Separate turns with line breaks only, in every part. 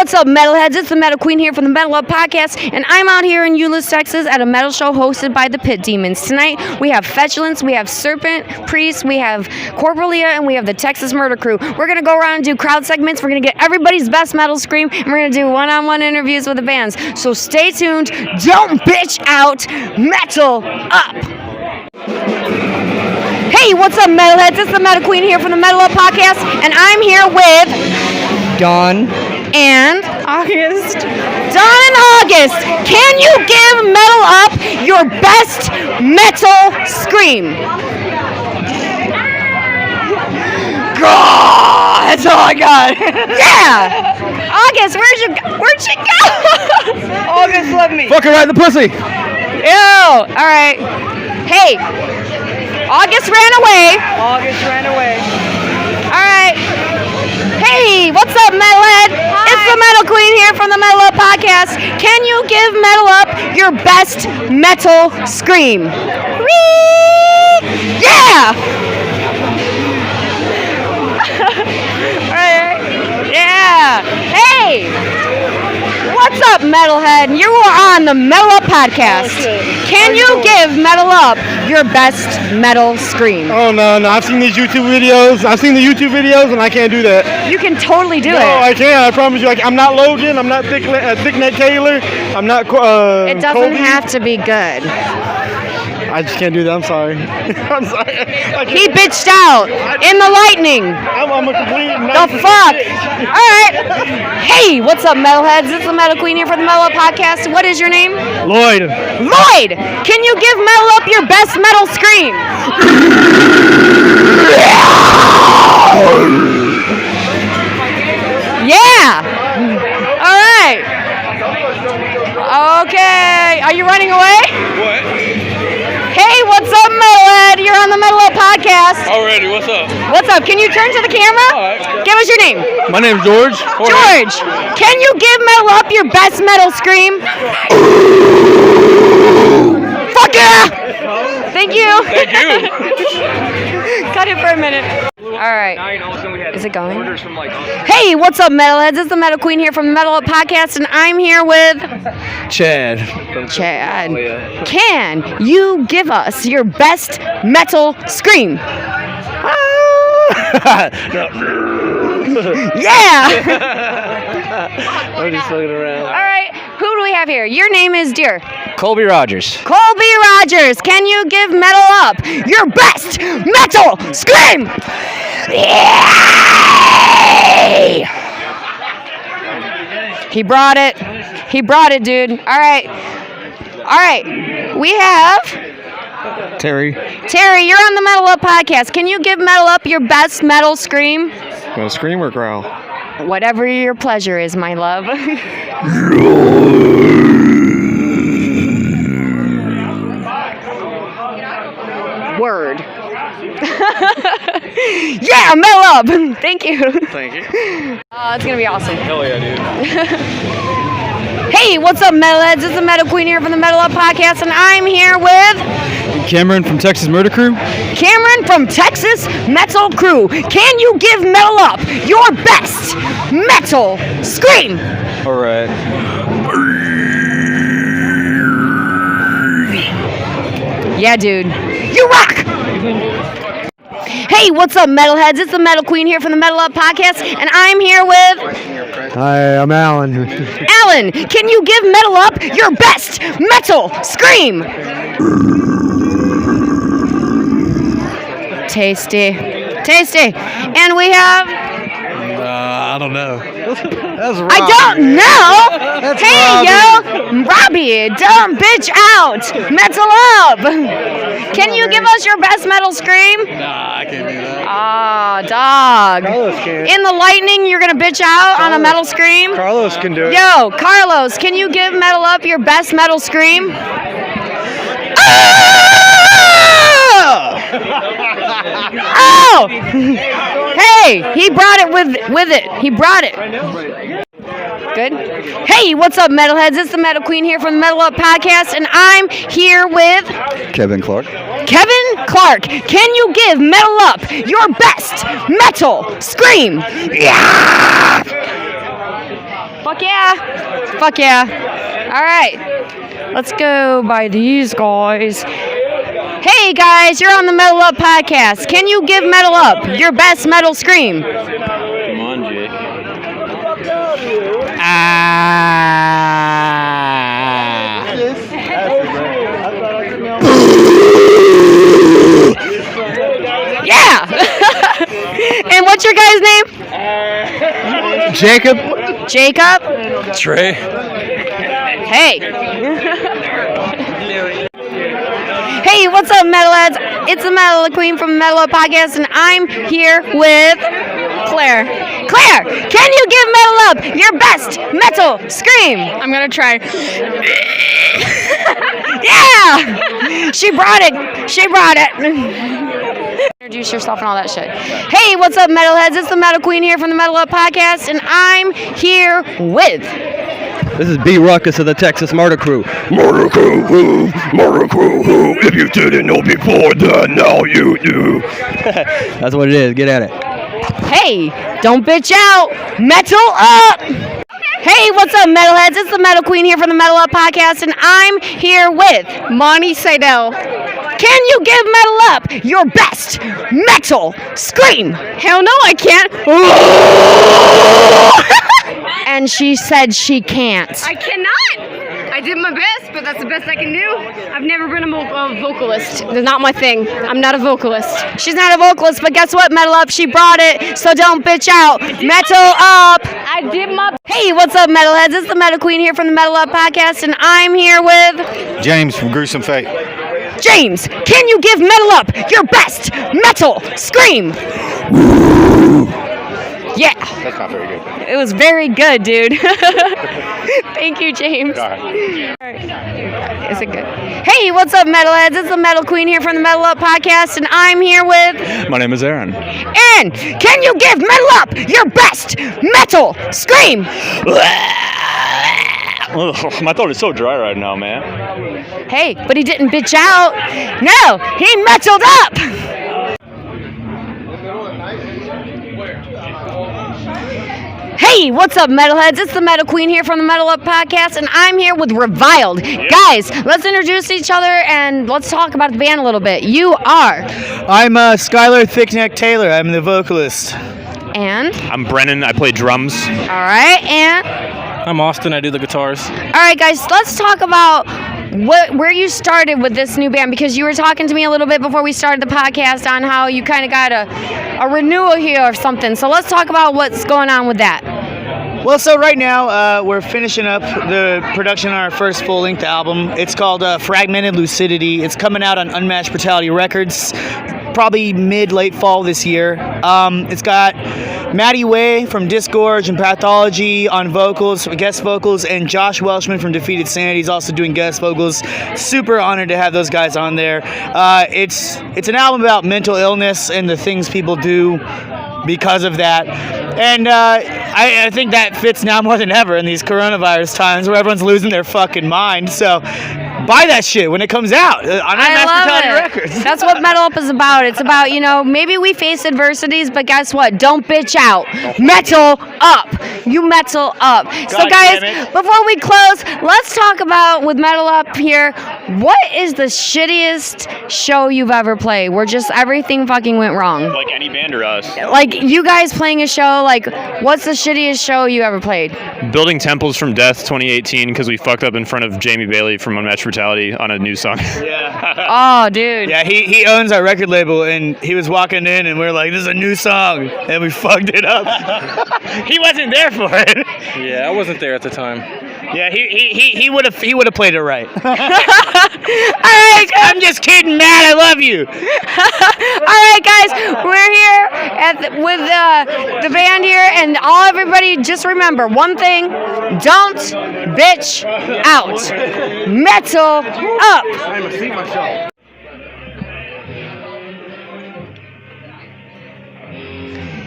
what's up, metalheads? It's the Metal Queen here from the METALUP podcast, and I'm out here in EULESS, Texas at a metal show hosted by the Pit Demons. Tonight, we have Fetulence, we have Serpent, Priest, we have COPROLALIA, and we have the Texas Murder Crew. We're going to go around and do crowd segments. We're going to get everybody's best metal scream, and we're going to do one-on-one interviews with the bands. So stay tuned. Don't bitch out. Metal up. Hey, what's up, metalheads? It's the Metal Queen here from the METALUP podcast, and I'm here with
Dawn
and August. Dawn and August, can you give METALUP your best metal scream? God, that's all I got. Yeah. August, where'd she go?
August, love me.
Fuck her right in the pussy.
Ew. All right. Hey, August ran away.
August ran away.
All right. Hey, what's up, metalhead? Hi. It's the Metal Queen here from the METALUP podcast. Can you give METALUP your best metal scream? Yeah. All right. Yeah. Hey. What's up, metalhead? You are on the METALUP podcast. Can you give METALUP your best metal scream?
Oh, no. I've seen these YouTube videos. And I can't do that.
You can totally do it.
No, I can't. I promise you. I'm not Logan. I'm not Thick Neck Taylor. I'm not
It doesn't
Kobe.
have to be good.
I just can't do that. I'm sorry. I'm sorry.
He bitched out in the lightning.
I'm a complete
The fuck? All right. Hey, what's up, metalheads? It's the Metal Queen here for the METALUP podcast. What is your name?
Lloyd.
Lloyd, can you give METALUP your best metal scream? Yeah. All right. Okay. Are you running away?
What?
Hey, what's up, metalhead? You're on the METALUP podcast.
Already, what's up?
What's up? Can you turn to the camera?
All right.
Give us your name.
My name's George.
George, can you give METALUP your best metal scream? Fuck yeah! Thank you.
Thank you.
Cut it for a minute. All right. Is it going? Hey, what's up, metalheads? It's the Metal Queen here from the METALUP podcast, and I'm here with
Chad.
Chad. Can you give us your best metal scream? Yeah!
I'm just fucking around.
All right, who do we have here? Your name is dear.
Colby Rogers.
Colby Rogers, can you give METALUP your best metal scream? Yay! He brought it. He brought it, dude. All right. We have
Terry.
Terry, you're on the METALUP podcast. Can you give METALUP your best metal scream?
Want to scream or growl?
Whatever your pleasure is, my love. Word. Yeah, METALUP. Thank you.
Thank you.
It's gonna be awesome.
Hell yeah, dude.
Hey, what's up, metalheads? It's the Metal Queen here from the METALUP podcast, and I'm here with
Cameron from Texas Murder Crew.
Cameron from Texas Metal Crew. Can you give METALUP your best metal scream?
All right.
Yeah, dude. You rock! Hey, what's up, metalheads? It's the Metal Queen here from the METALUP podcast, and I'm here with
Hi, I'm Alan.
Alan. Can you give METALUP your best metal scream? Tasty. Tasty. And we have...
I don't know. That's Robbie.
I don't know!
That's
Hey, Robbie, don't bitch out! METALUP! Can you give us your best metal scream?
Nah, I can't do that.
Ah, dog.
Carlos can.
In the lightning, you're gonna bitch out on a metal scream?
Carlos can do it.
Yo, Carlos, can you give METALUP your best metal scream? Oh! Hey, he brought it with it. He brought it. Good. Hey, what's up, metalheads? It's the Metal Queen here from the METALUP podcast, and I'm here with
Kevin Clark.
Kevin Clark. Can you give METALUP your best metal scream? Yeah! Fuck yeah. Fuck yeah. All right. Let's go by these guys. Hey guys, you're on the Metal Up podcast. Can you give Metal Up your best metal scream?
Come on, Jake.
Yeah. And what's your guy's name?
Jacob.
Jacob.
Trey.
Hey. Hey, what's up, metalheads? It's the Metal Queen from the Metal Up Podcast, and I'm here with Claire. Claire, can you give Metal Up your best metal scream? I'm gonna try. Yeah! She brought it. She brought it. Introduce yourself and all that shit. Hey, what's up, metalheads? It's the Metal Queen here from the Metal Up Podcast, and I'm here with...
This is B. Ruckus of the Texas Murder Crew. Murder Crew, who? Murder Crew, who? If you didn't know before, then now you do. That's what it is. Get at it.
Hey, don't bitch out. Metal Up! Hey, what's up, metalheads? It's the Metal Queen here from the Metal Up Podcast, and I'm here with Monty Seidel. Can you give Metal Up your best metal scream? Hell no, I can't. And she said she can't.
I cannot. I did my best, but that's the best I can do. I've never been a vocalist. It's not my thing. I'm not a vocalist.
She's not a vocalist, but guess what, Metal Up? She brought it, so don't bitch out. Metal Up!
I did my...
Hey, what's up, metalheads? It's the Metal Queen here from the Metal Up Podcast, and I'm here with...
James from Gruesome Fate.
James, can you give Metal Up your best metal scream? Yeah.
That's not very good.
It was very good, dude. Thank you, James.
All right.
Is it good? Hey, what's up, metalheads? It's the Metal Queen here from the Metal Up Podcast, and I'm here with...
My name is Aaron.
Aaron, can you give Metal Up your best metal scream?
Ugh, my throat is so dry right now, man.
Hey, but he didn't bitch out. No, he metaled up. Hey, what's up, metalheads? It's the Metal Queen here from the Metal Up Podcast, and I'm here with REVILED. Guys, let's introduce each other and let's talk about the band a little bit. You are...
I'm Skylar Thickneck Taylor. I'm the vocalist.
And...
I'm Brennan. I play drums.
All right, and...
I'm Austin. I do the guitars.
All right, guys, let's talk about where you started with this new band, because you were talking to me a little bit before we started the podcast on how you kind of got a renewal here or something. So let's talk about what's going on with that.
Well, so right now we're finishing up the production on our first full-length album. It's called Fragmented Lucidity. It's coming out on Unmatched Brutality Records, probably mid-late fall this year. It's got Maddie Way from Disgorge and Pathology on vocals, guest vocals, and Josh Welshman from Defeated Sanity is also doing guest vocals. Super honored to have those guys on there. It's an album about mental illness and the things people do because of that. And I think that fits now more than ever in these coronavirus times where everyone's losing their fucking mind. So buy that shit when it comes out on Unmatched Brutality Records.
That's what Metal Up is about. It's about, maybe we face adversities, but guess what? Don't bitch out. Metal up. You metal up. So guys, before we close, let's talk about, with Metal Up here, what is the shittiest show you've ever played where just everything fucking went wrong?
Like any band or us.
Like you guys playing a show, like what's the shittiest show you ever played?
Building Temples from Death 2018 because we fucked up in front of Jamie Bailey from Unmatched Brutality on a new song.
Yeah.
Oh, dude.
Yeah, he owns our record label, and he was walking in, and we're like, this is a new song, and we fucked it up. He wasn't there for it.
Yeah, I wasn't there at the time.
Yeah, he would have played it right.
All right, guys.
I'm just kidding, Matt. I love you.
All right, guys. We're here with the band here, and everybody just remember one thing: don't bitch out. Metal up.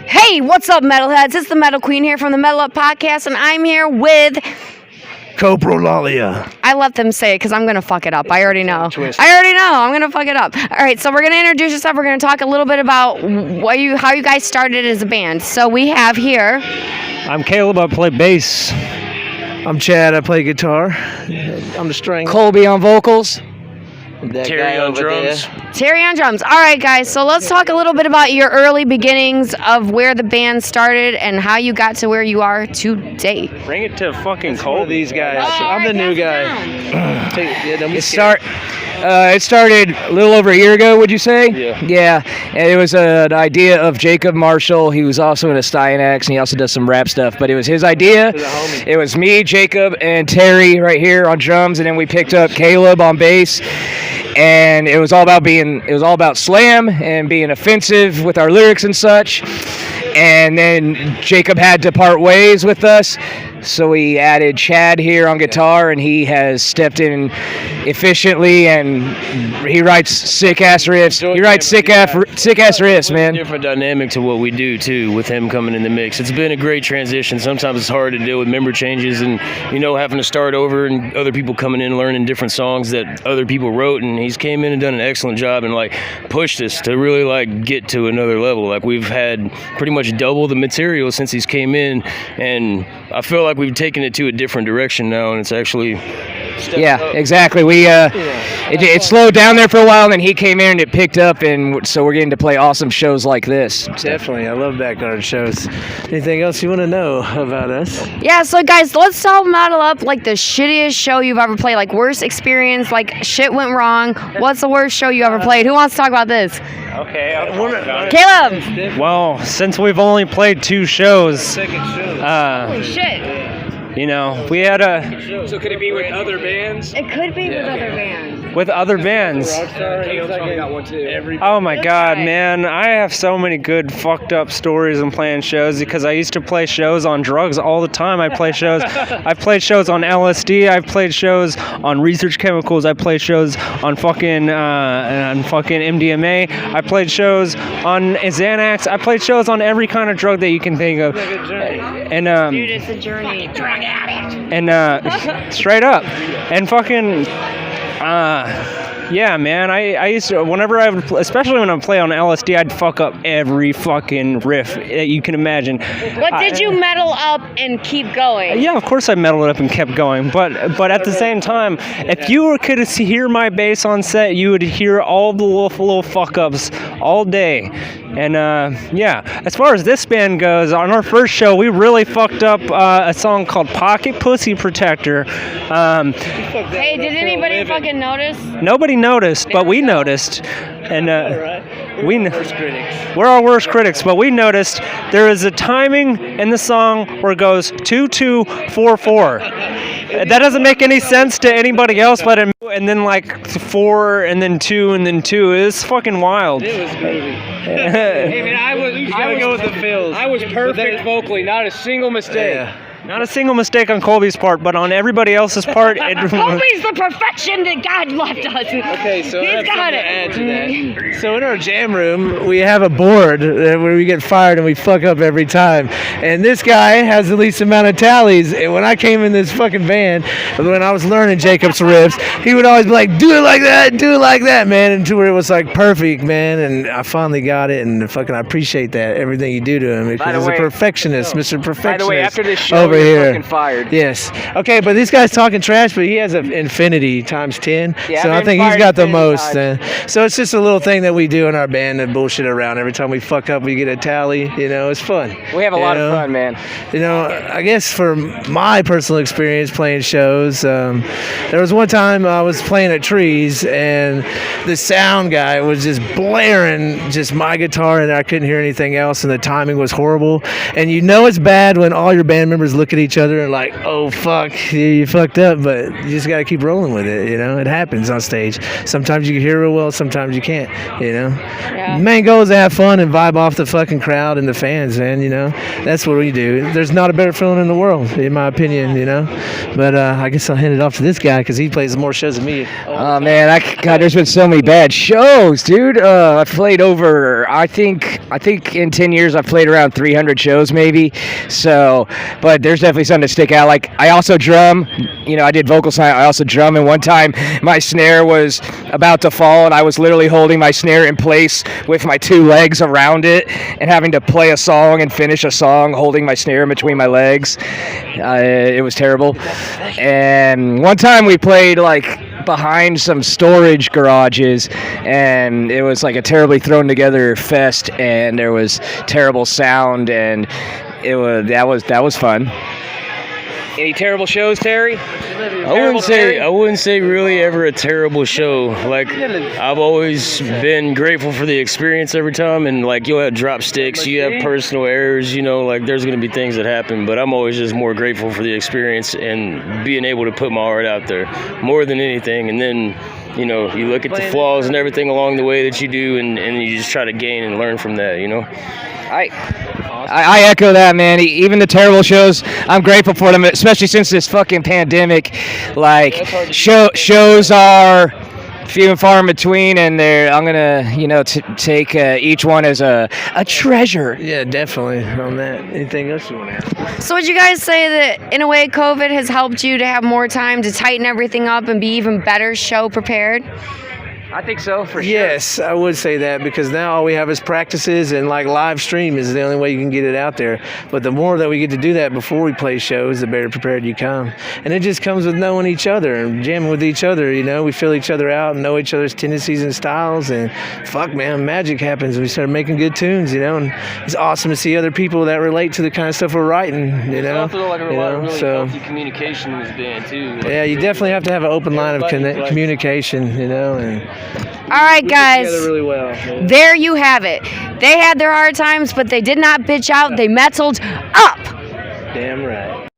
Hey, what's up, metalheads? It's the Metal Queen here from the Metal Up Podcast, and I'm here with...
COPROLALIA.
I let them say it because I'm going to fuck it up. I already know. I'm going to fuck it up. All right, so we're going to introduce yourself. We're going to talk a little bit about how you guys started as a band. So we have here...
I'm Caleb. I play bass.
I'm Chad. I play guitar. I'm the string.
Colby on vocals.
That
Terry
guy
on
over
drums.
there.
Terry on drums. All right, guys. So let's talk a little bit about your early beginnings of where the band started and how you got to where you are today.
Bring it to fucking
One of
Colby.
these guys.
Oh,
I'm the
alright,
new guy.
pass
Don't be
It
scared.
started a little over a year ago, would you say?
Yeah.
Yeah, and it was an idea of Jacob Marshall. He was also in a Steinax, and he also does some rap stuff. But it was his idea. It was me, Jacob, and Terry right here on drums, and then we picked up Caleb on bass. And it was all about slam and being offensive with our lyrics and such. And then Jacob had to part ways with us, so we added Chad here on guitar, and he has stepped in efficiently, and he writes sick-ass riffs. He writes sick-ass riffs, man.
Different dynamic to what we do too, with him coming in the mix. It's been a great transition. Sometimes it's hard to deal with member changes and having to start over and other people coming in learning different songs that other people wrote, and he's came in and done an excellent job and pushed us to really get to another level. We've had pretty much double the material since he's came in, and I feel like we've taken it to a different direction now, and it's actually
Exactly. We it slowed down there for a while, and then he came in and it picked up, and so we're getting to play awesome shows like this.
Definitely. I love backyard shows. Anything else you want to know about us?
Yeah, so guys, let's talk METALUP, the shittiest show you've ever played, worst experience, shit went wrong. What's the worst show you ever played? Who wants to talk about this?
Okay.
Caleb!
Well, since we've only played 2 shows,
Holy shit.
we had a...
So could it be with other bands?
It could be with other bands.
With other bands. Oh my god, man. I have so many good fucked up stories in playing shows because I used to play shows on drugs all the time. I've played shows on LSD, I've played shows on research chemicals, I played shows on fucking MDMA, I played shows on Xanax, I played shows on every kind of drug that you can think of. And
Dude, it's a journey. Drug addict.
And straight up. And fucking yeah, man, I used to, whenever I would, especially when I play on LSD, I'd fuck up every fucking riff that you can imagine.
But did you metal up and keep going?
Yeah, of course I metaled up and kept going, but at the same time, if you could hear my bass on set, you would hear all the little fuck ups all day. And yeah, as far as this band goes, on our first show, we really fucked up a song called Pocket Pussy Protector.
Hey, did anybody fucking notice?
Nobody noticed, but we noticed. And we're our worst critics, but we noticed there is a timing in the song where it goes 2-2-4-4. That doesn't make any sense to anybody else, but and then 4 and then 2 and then 2. It's fucking wild.
It was groovy. Hey man, I was perfect vocally, not a single mistake.
Yeah.
Not a single mistake on Colby's part, but on everybody else's part.
Colby's the perfection that God left us.
Okay, so I have
He's got
something
it.
to add to that. So in our jam room, we have a board where we get fired and we fuck up every time. And this guy has the least amount of tallies. And when I came in this fucking band, when I was learning Jacob's riffs, he would always be like, do it like that, man. And to where it was perfect, man. And I finally got it, and fucking I appreciate that, everything you do to him. Because he's a perfectionist, Mr. Perfectionist.
By the way, after this show,
over
you're
here.
fucking fired.
Yes. Okay, but this guy's talking trash, but he has an infinity times 10.
Yeah,
so
I've
I
been
think he's
fired
got the
infinity
most.
times.
So it's just a little thing that we do in our band and bullshit around. Every time we fuck up, we get a tally. It's fun.
We have a lot of fun, man.
I guess for my personal experience playing shows, there was one time I was playing at Trees, and the sound guy was just blaring just my guitar, and I couldn't hear anything else, and the timing was horrible. And it's bad when all your band members look at each other and oh fuck, you fucked up, but you just gotta keep rolling with it. It happens on stage. Sometimes you can hear real well, sometimes you can't.
Yeah.
The main goal is to have fun and vibe off the fucking crowd and the fans, man. That's what we do. There's not a better feeling in the world, in my opinion. But I guess I'll hand it off to this guy because he plays more shows than me.
Oh man, God, there's been so many bad shows, dude. I've played over, I think in 10 years I've played around 300 shows maybe. So, but there's definitely something to stick out. Like, I also drum. You know, I did vocals tonight. I also drum, and one time my snare was about to fall, and I was literally holding my snare in place with my 2 legs around it and having to play a song and finish a song holding my snare in between my legs. It was terrible. And one time we played, like, behind some storage garages, and it was like a terribly thrown together fest, and there was terrible sound, and that was fun. Any terrible shows, Terry?
I wouldn't say really ever a terrible show. Like, I've always been grateful for the experience every time, and like, you'll have drop sticks, you have personal errors, you know, like there's going to be things that happen, but I'm always just more grateful for the experience and being able to put my art out there more than anything. And then, you know, you look at the flaws and everything along the way that you do, and you just try to gain and learn from that, you know?
I echo that, man. Even the terrible shows, I'm grateful for them, especially since this fucking pandemic. Like, shows are few and far in between, and I'm gonna, you know, take each one as a treasure.
Yeah, definitely on that. Anything else you want to add?
So would you guys say that in a way COVID has helped you to have more time to tighten everything up and be even better show prepared?
I think so, for sure.
Yes, I would say that, because now all we have is practices, and like live stream is the only way you can get it out there. But the more that we get to do that before we play shows, the better prepared you come. And it just comes with knowing each other and jamming with each other, you know. We feel each other out and know each other's tendencies and styles, and fuck, man, magic happens. We start making good tunes, you know, and it's awesome to see other people that relate to the kind of stuff we're writing, you know.
I feel like a lot of really healthy communication in this band, too. Like,
yeah, you definitely have to have an open line of communication, you know, and
all right, guys.
really well.
There you have it. They had their hard times, but they did not bitch out. They metaled up.
Damn right.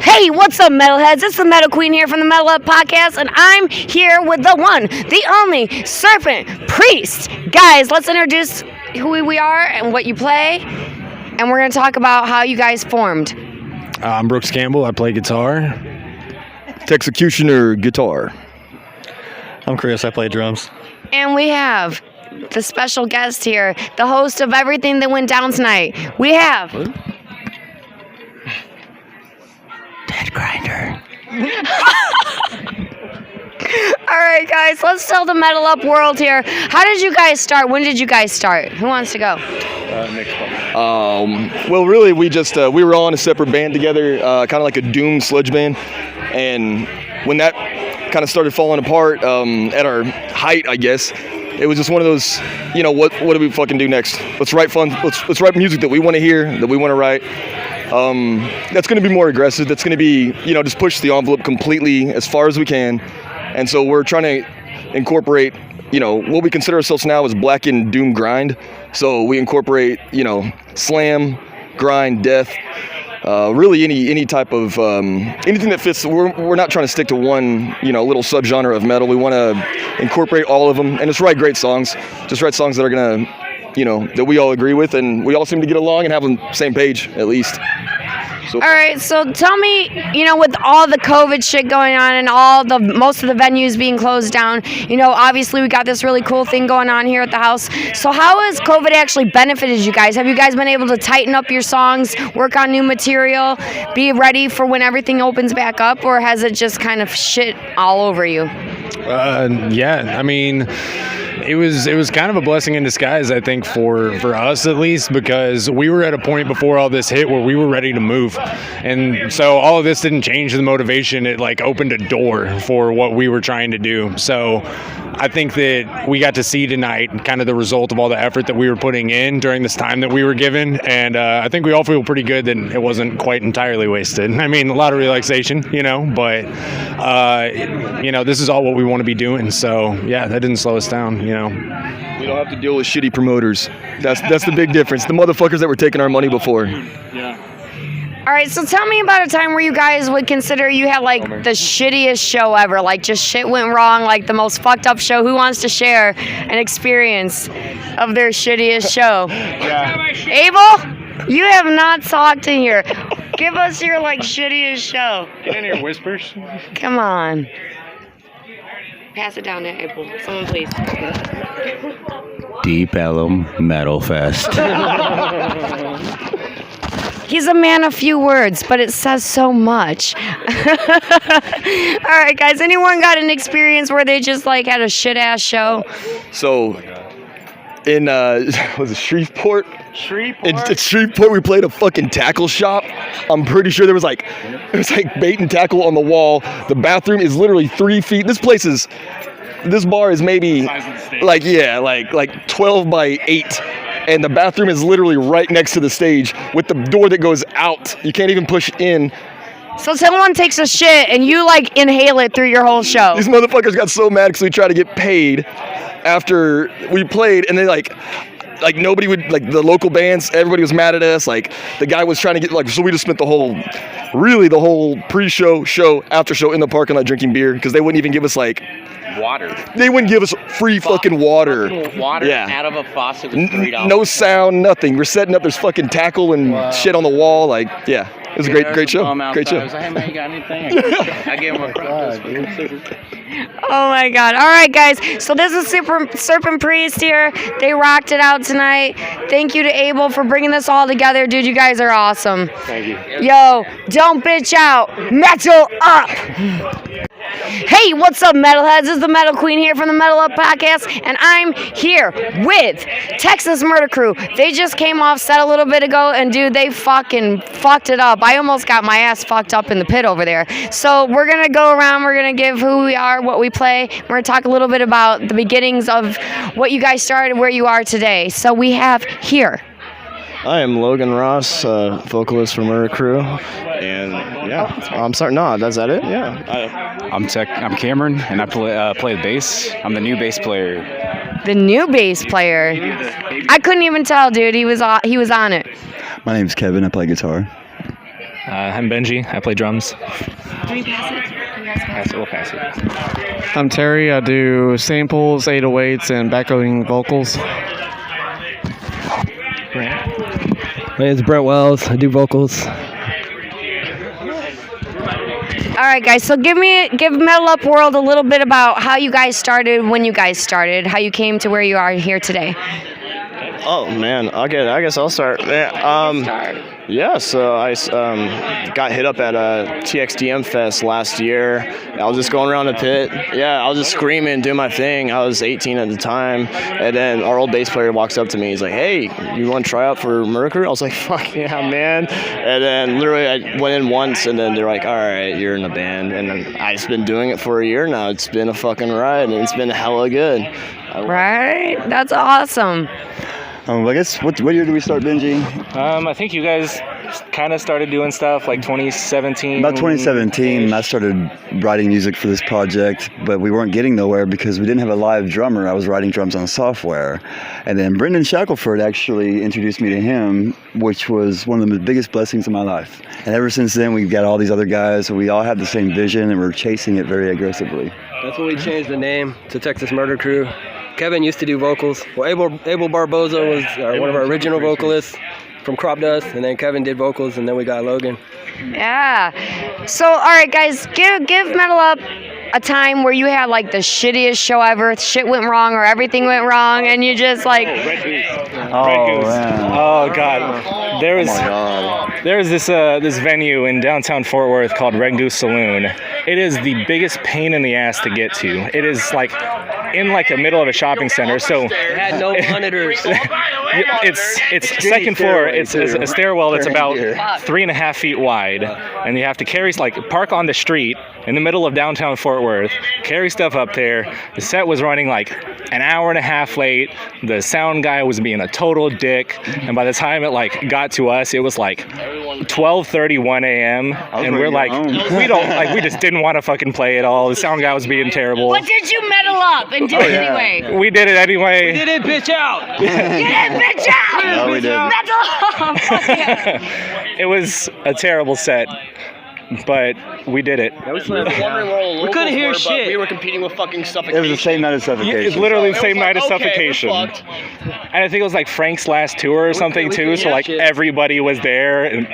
Hey, what's up, metalheads? It's the Metal Queen here from the METALUP podcast, and I'm here with the one, the only Serpent Priest. Guys, let's introduce who we are and what you play, and we're going to talk about how you guys formed.
I'm Brooks Campbell. I play guitar.
Executioner guitar.
I'm Chris. I play drums.
And we have the special guest here, the host of everything that went down tonight. We have Dead Grinder. All right, guys, let's tell the METALUP world here. How did you guys start? When did you guys start? Who wants to go?
Well, really, we were all in a separate band together, kind of like a doom sludge band. And when that kind of started falling apart at our height, I guess, it was just one of those, you know, what do we fucking do next? Let's write let's write music that we want to hear, that we want to write. That's going to be more aggressive. That's going to be, you know, just push the envelope completely as far as we can. And so we're trying to incorporate, you know, what we consider ourselves now as black and doom grind. So we incorporate, you know, slam, grind, death, really any type of anything that fits. We're not trying to stick to one, you know, little subgenre of metal. We want to incorporate all of them and just write great songs. Just write songs that are gonna, you know, that we all agree with, and we all seem to get along and have on the same page at least.
All right, so tell me, you know, with all the COVID shit going on and most of the venues being closed down, you know, obviously we got this really cool thing going on here at the house. So how has COVID actually benefited you guys? Have you guys been able to tighten up your songs, work on new material, be ready for when everything opens back up, or has it just kind of shit all over you?
Yeah, I mean, it was kind of a blessing in disguise, I think, for us at least, because we were at a point before all this hit where we were ready to move. And so all of this didn't change the motivation. It like opened a door for what we were trying to do. So I think that we got to see tonight kind of the result of all the effort that we were putting in during this time that we were given. And I think we all feel pretty good that it wasn't quite entirely wasted. I mean, a lot of relaxation, you know, but, you know, this is all what we want to be doing. So, yeah, that didn't slow us down, you know.
We don't have to deal with shitty promoters. That's the big difference. The motherfuckers that were taking our money before.
Yeah.
All right, so tell me about a time where you guys would consider you had like the shittiest show ever, like just shit went wrong, like the most fucked up show. Who wants to share an experience of their shittiest show?
Yeah.
Abel, you have not talked in here. Give us your like shittiest show.
Get in here, whispers.
Come on. pass it down to April. Someone please.
Deep Ellum Metal Fest.
He's a man of few words, but it says so much. All right, guys. Anyone got an experience where they just like had a shit ass show?
So, in was it Shreveport? In Shreveport, we played a fucking tackle shop. I'm pretty sure there was like bait and tackle on the wall. The bathroom is literally 3 feet. This bar is maybe like 12 by 8. And the bathroom is literally right next to the stage with the door that goes out. You can't even push in.
So someone takes a shit and you like inhale it through your whole show.
These motherfuckers got so mad because we tried to get paid after we played, and they like nobody would, like the local bands, everybody was mad at us. Like the guy was trying to get so we just spent the whole pre-show, show, after show in the parking lot drinking beer because they wouldn't even give us
water.
They wouldn't give us free fucking water.
Water out of a faucet was $3.
No sound, nothing. We're setting up. There's fucking tackle and shit on the wall. It was a great show. Great show.
I was like, hey man, you got anything? I gave him a
Oh my God. All right, guys. So this is Serpent Priest here. They rocked it out tonight. Thank you to Abel for bringing this all together. Dude, you guys are awesome.
Thank you.
Yo, don't bitch out. Metal up. Hey, what's up, metalheads? This is the Metal Queen here from the METALUP podcast, and I'm here with Texas Murder Crew. They just came off set a little bit ago, and dude, they fucking fucked it up. I almost got my ass fucked up in the pit over there. So we're going to go around, we're going to give who we are, what we play. We're going to talk a little bit about the beginnings of what you guys started, where you are today. So we have here.
I am Logan Ross, vocalist for Murder Crew, and I'm sorry. No, that's that it. Yeah.
I'm Cameron, and I play the bass. I'm the new bass player.
The new bass player. I couldn't even tell, dude. He was on it.
My name's Kevin. I play guitar.
I'm Benji. I play drums.
Can we pass it?
We'll pass it.
I'm Terry. I do samples, 808s, and backloading vocals.
My name's Brent Wells. I do vocals.
All right, guys. So give METALUP World a little bit about how you guys started, when you guys started, how you came to where you are here today.
Oh man, okay. I guess I'll start. So I got hit up at a TXDM Fest last year. I was just going around the pit. Yeah, I was just screaming, doing my thing. I was 18 at the time, and then our old bass player walks up to me. He's like, "Hey, you want to try out for Murder Crew?" I was like, "Fuck yeah, man!" And then literally I went in once, and then they're like, "All right, you're in the band." And then I've just been doing it for a year now. It's been a fucking ride, and it's been hella good.
Right? That's awesome.
I guess, what year did we start, Benji?
I think you guys kind of started doing stuff like 2017.
About 2017, I started writing music for this project, but we weren't getting nowhere because we didn't have a live drummer. I was writing drums on software. And then Brendan Shackelford actually introduced me to him, which was one of the biggest blessings of my life. And ever since then, we've got all these other guys, we all have the same vision, and we're chasing it very aggressively.
That's when we changed the name to Texas Murder Crew. Kevin used to do vocals. Well, Abel Barboza was one of our original vocalists from Crop Dust, and then Kevin did vocals, and then we got Logan.
Yeah. So, all right, guys, give METALUP a time where you had like the shittiest show ever. Shit went wrong, or everything went wrong, and you just like.
Red Goose. Oh God. There's this venue in downtown Fort Worth called Red Goose Saloon. It is the biggest pain in the ass to get to. It is like in like the middle of a shopping center. So
it had no monitors.
It's second floor. It's a stairwell that's about 3.5 feet wide, and you have to park on the street in the middle of downtown Fort Worth, carry stuff up there. The set was running like an hour and a half late. The sound guy was being a total dick, and by the time it got to us, it was like 12:31 a.m. and we're like, we just didn't want to fucking play at all. The sound guy was being terrible.
But did you metal up and do it anyway?
We did it anyway.
We did it, bitch out.
Bitch out.
No, we did.
Metal up. Fuck yeah.
It was a terrible set. but we did it.
We
couldn't hear shit.
We were competing with fucking suffocation.
It was the same night as suffocation.
It's literally the
So it
same
was
night as
like, okay,
suffocation.
we're fucked.
And I think it was like Frank's last tour or something too, so like everybody was there, and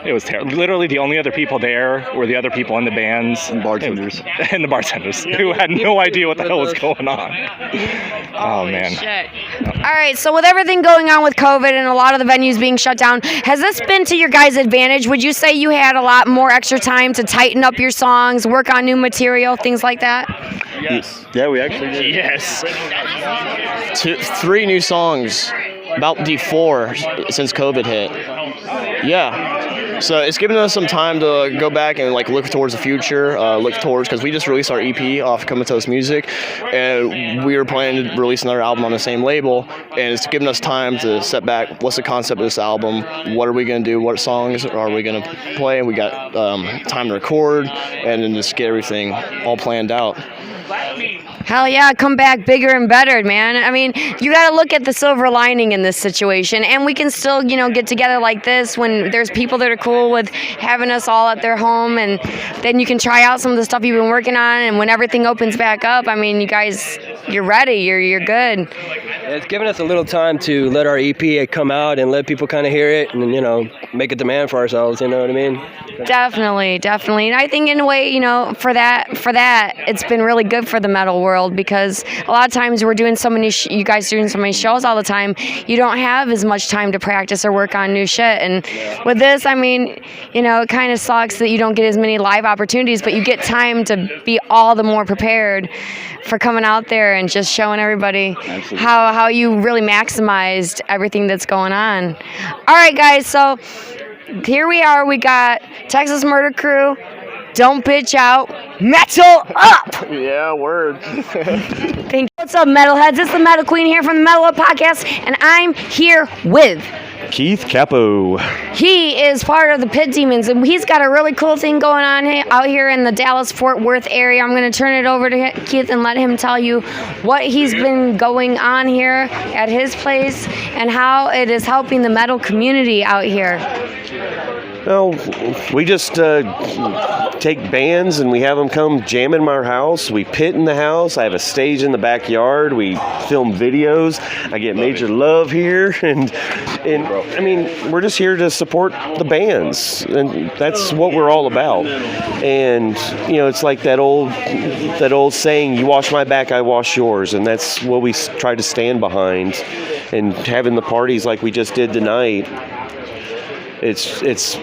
it was terrible. Literally the only other people there were the other people in the bands.
And bartenders.
And the bartenders, who had no idea what the hell was going on. Oh, man.
Shit. All right, so with everything going on with COVID and a lot of the venues being shut down, has this been to your guys' advantage? Would you say you had a lot more extra time to tighten up your songs, work on new material, things like that?
Yes.
Yeah, we actually did.
Yes. 3 new songs, about D4 since COVID hit. Yeah. So it's given us some time to go back and like look towards the future, because we just released our EP off Comatose Music, and we were planning to release another album on the same label, and it's given us time to step back. What's the concept of this album? What are we going to do? What songs are we going to play? And we got time to record, and then just get everything all planned out.
Hell yeah, come back bigger and better, man. I mean, you got to look at the silver lining in this situation, and we can still, get together like this when there's people that are cool with having us all at their home, and then you can try out some of the stuff you've been working on, and when everything opens back up, I mean, you guys, you're ready, you're good.
It's given us a little time to let our EP come out and let people kind of hear it and, make a demand for ourselves, you know what I mean?
Definitely. And I think in a way, for that, it's been really good for the metal world, because a lot of times we're doing you guys doing so many shows all the time, you don't have as much time to practice or work on new shit. And with this, I mean, it kind of sucks that you don't get as many live opportunities, but you get time to be all the more prepared for coming out there and just showing everybody how you really maximized everything that's going on. All right, guys, so here we are. We got Texas Murder Crew, Don't Bitch Out, Metal Up!
Yeah, word.
Thank you. What's up, Metalheads? It's the Metal Queen here from the METALUP podcast, and I'm here with
Keith Capo.
He is part of the Pit Demons, and he's got a really cool thing going on out here in the Dallas-Fort Worth area. I'm going to turn it over to Keith and let him tell you what he's been going on here at his place and how it is helping the metal community out here.
Well, we just take bands and we have them come jam in my house. We pit in the house. I have a stage in the backyard. We film videos. I get major love here, and I mean, we're just here to support the bands, and that's what we're all about. And it's like that old saying, "You wash my back, I wash yours," and that's what we try to stand behind. And having the parties like we just did tonight, it's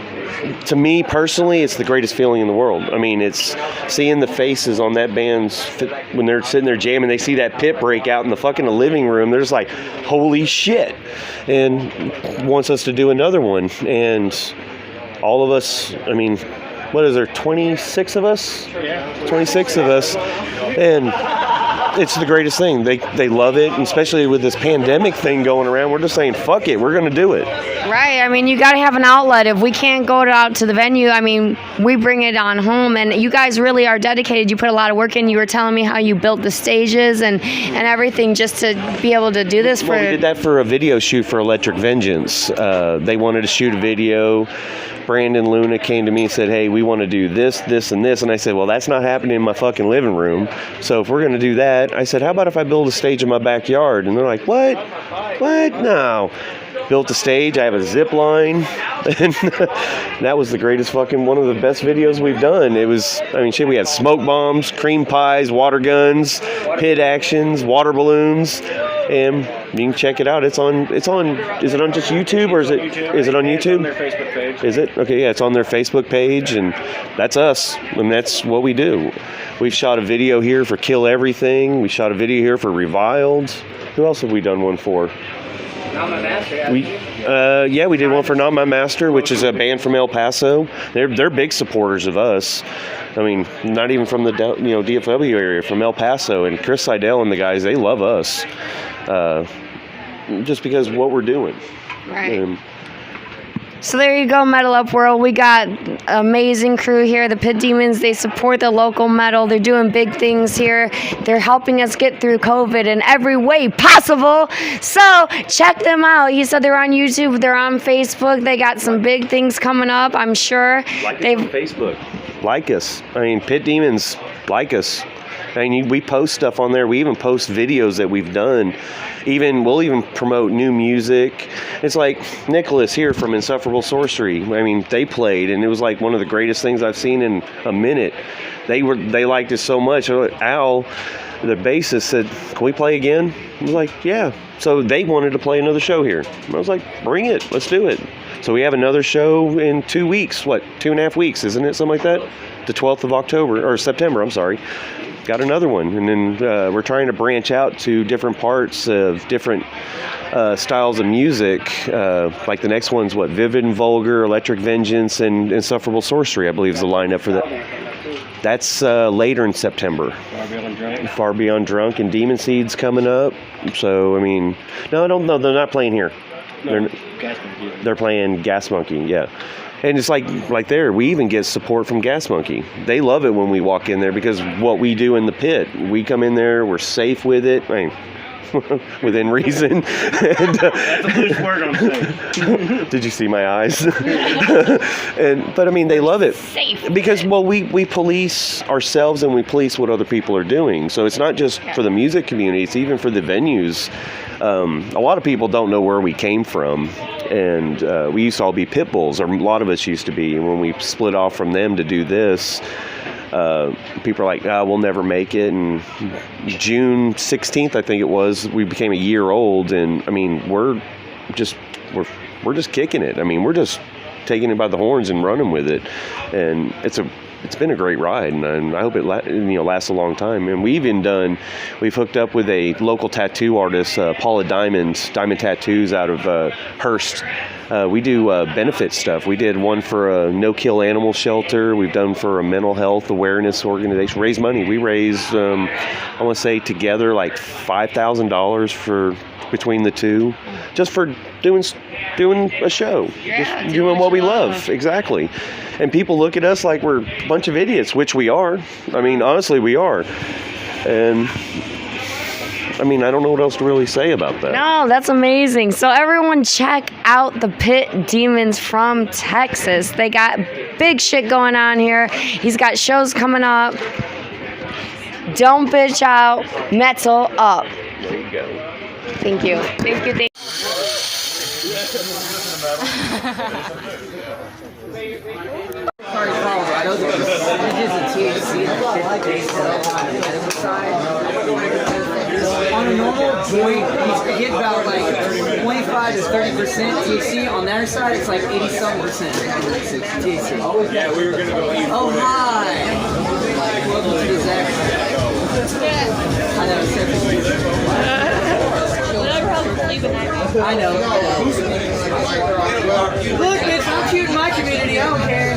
to me personally, it's the greatest feeling in the world. I mean, it's seeing the faces on that band's when they're sitting there jamming. They see that pit break out in the fucking living room. They're just like, holy shit, and wants us to do another one. And all of us, I mean, what is there, 26 of us? 26 of us, and it's the greatest thing. They love it, and especially with this pandemic thing going around, we're just saying, fuck it, we're going to do it.
Right. I mean, you got to have an outlet. If we can't go out to the venue, I mean, we bring it on home, and you guys really are dedicated. You put a lot of work in. You were telling me how you built the stages and everything just to be able to do this.
Well, we did that for a video shoot for Electric Vengeance. They wanted to shoot a video. Brandon Luna came to me and said, hey, we want to do this, this, and this. And I said, well, that's not happening in my fucking living room. So if we're going to do that, I said, how about if I build a stage in my backyard? And they're like, what? No. Built a stage. I have a zip line. And that was the greatest fucking, one of the best videos we've done. It was, I mean, shit, we had smoke bombs, cream pies, water guns, pit actions, water balloons. And you can check it out. It's on, is it on just YouTube, or is it on YouTube? It's on their Facebook page. Is it? Okay, yeah, it's on their Facebook page, and that's us, and that's what we do. We've shot a video here for Kill Everything. We shot a video here for Reviled. Who else have we done one for?
Not My Master.
We did one for Not My Master, which is a band from El Paso. They're big supporters of us. I mean, not even from the DFW area, from El Paso, and Chris Seidel and the guys, they love us, just because of what we're doing.
Right. So there you go, Metal Up World. We got amazing crew here. The Pit Demons, they support the local metal. They're doing big things here. They're helping us get through COVID in every way possible. So check them out. He said they're on YouTube. They're on Facebook. They got some big things coming up, I'm sure.
Like they've on Facebook. like us. I mean, Pit Demons like us. I mean, we post stuff on there. We even post videos that we've done. We'll even promote new music. It's like Nicholas here from Insufferable Sorcery. I mean, they played, and it was like one of the greatest things I've seen in a minute. They liked it so much. Al, the bassist, said, "Can we play again?" I was like, "Yeah." So they wanted to play another show here. I was like, "Bring it. Let's do it." So we have another show in 2 weeks. 2.5 weeks, isn't it? Something like that? The 12th of September, I'm sorry. Got another one. And then we're trying to branch out to different parts of different styles of music. Like the next one's Vivid and Vulgar, Electric Vengeance, and Insufferable Sorcery, I believe is the lineup for that. That's later in September. Far Beyond Drunk and Demon Seed's coming up. So, I mean, no, they're not playing here. They're playing Gas Monkey, yeah. And it's like there, we even get support from Gas Monkey. They love it when we walk in there because what we do in the pit, we come in there, we're safe with it. I mean, within reason. That's a loose word on safe. Did you see my eyes? But I mean, they love it. Safe. Because, we police ourselves and we police what other people are doing. So it's not just for the music community, it's even for the venues. A lot of people don't know where we came from. And we used to all be pit bulls, or a lot of us used to be. And when we split off from them to do this, people are like, we'll never make it. And June 16th, I think it was, we became a year old. And I mean, we're just kicking it. I mean, we're just taking it by the horns and running with it. And it's been a great ride, and I hope it lasts a long time. And we've hooked up with a local tattoo artist, Paula Diamond Tattoos out of Hearst. We do benefit stuff. We did one for a no-kill animal shelter. We've done for a mental health awareness organization. Raise money. We raised, I want to say together, like $5,000 between the two, just for doing a show, just doing what we love. Exactly. And people look at us like we're a bunch of idiots, which we are. I mean, honestly, we are. And I mean, I don't know what else to really say about that.
No, that's amazing. So everyone check out the Pit Demons from Texas. They got big shit going on here. He's got shows coming up. Don't bitch out. Metal up.
There you go.
Thank you. Thank you.
On a normal joint, you get about like 25 to 30% THC. On the other side, it's like 80-something% THC. Yeah, we were gonna go eat. Oh, hi. Welcome to the Zach. I know. I know. Look, bitch, I'm cute in my community. I don't care.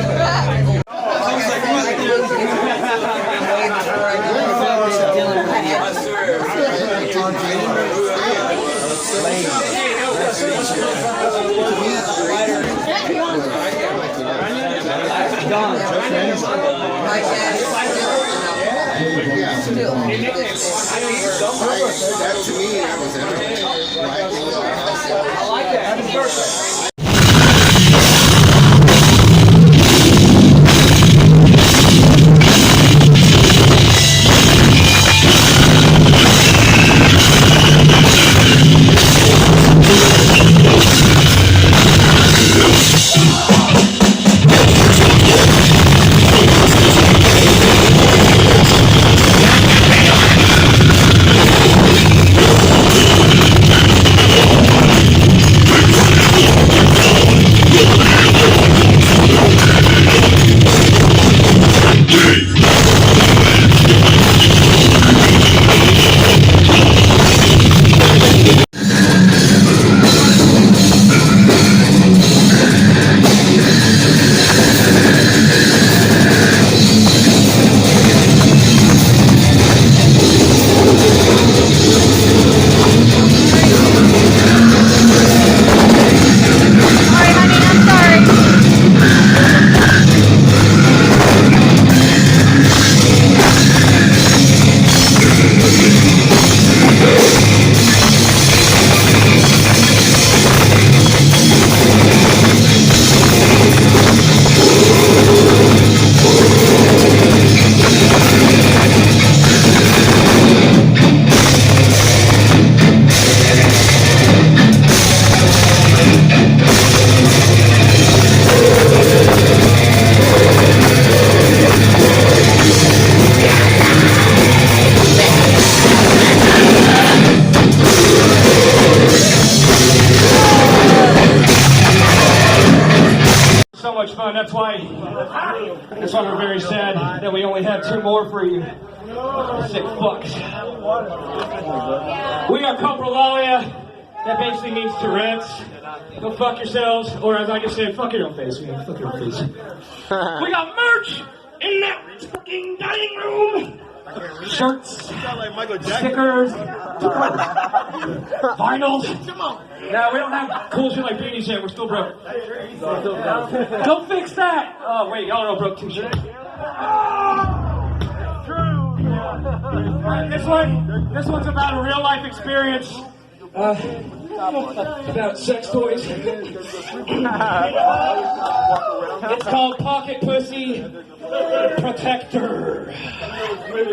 I like that.
fun. That's why we're very sad that we only have 2 more for you. Sick fucks. We are COPROLALIA. That basically means Tourette's. Go fuck yourselves, or as I just said, fuck your own face. Fuck your own face. We got merch in that fucking dining room. Shirts, stickers, vinyls. No, we don't have cool shit like beanies yet. We're still broke. Don't fix that. Oh wait, y'all know broke t-shirt. This one's about a real life experience. About sex toys. It's called Pocket Pussy Protector.
And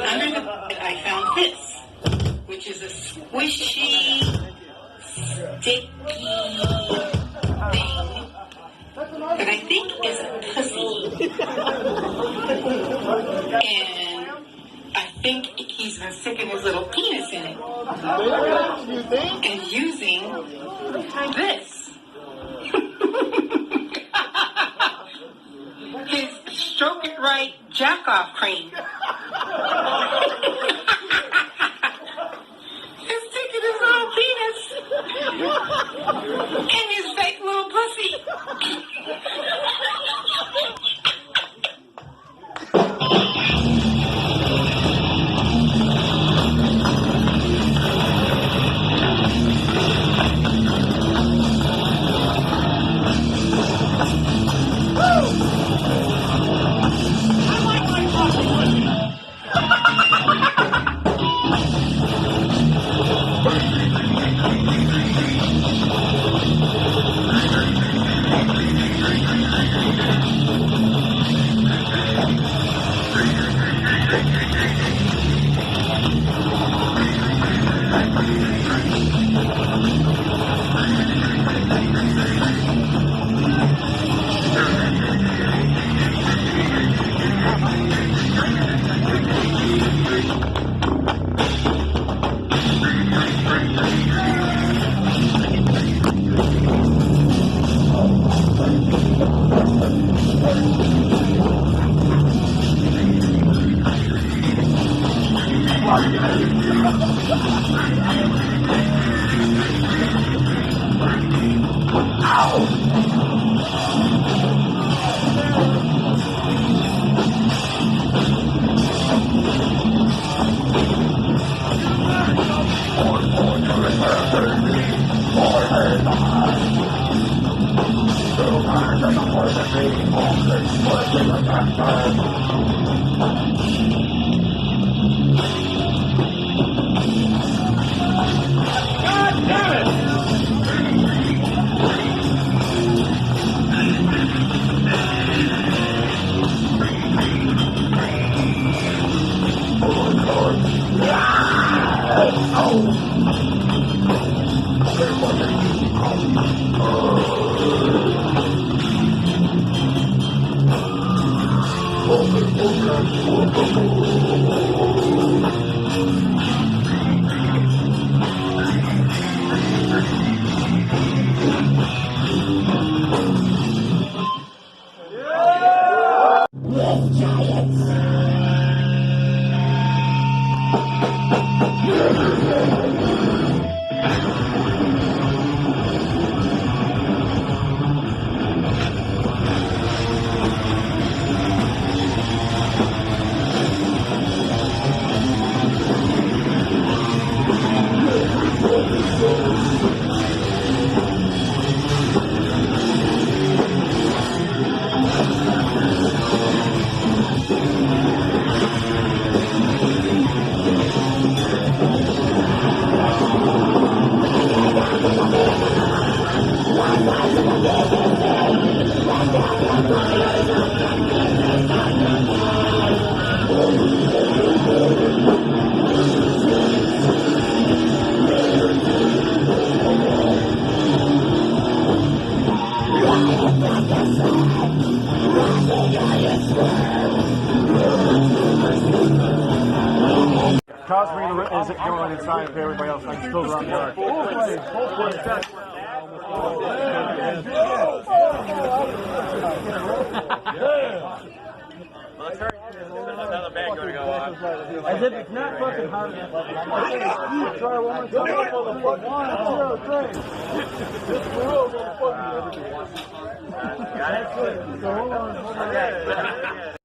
under the bed I found this, which is a squishy, sticky thing that I think is a pussy. And I think he's been sticking his little penis in it. And using this. His stroke it right jack off cream. He's sticking his little penis in his fake little pussy.
Cosby is going inside for everybody else. I can still run yard. Another bag going to go on. As if it's not fucking hard enough. Try one more time. 1, 2, 3. Just real motherfucker. Got it? So hold on.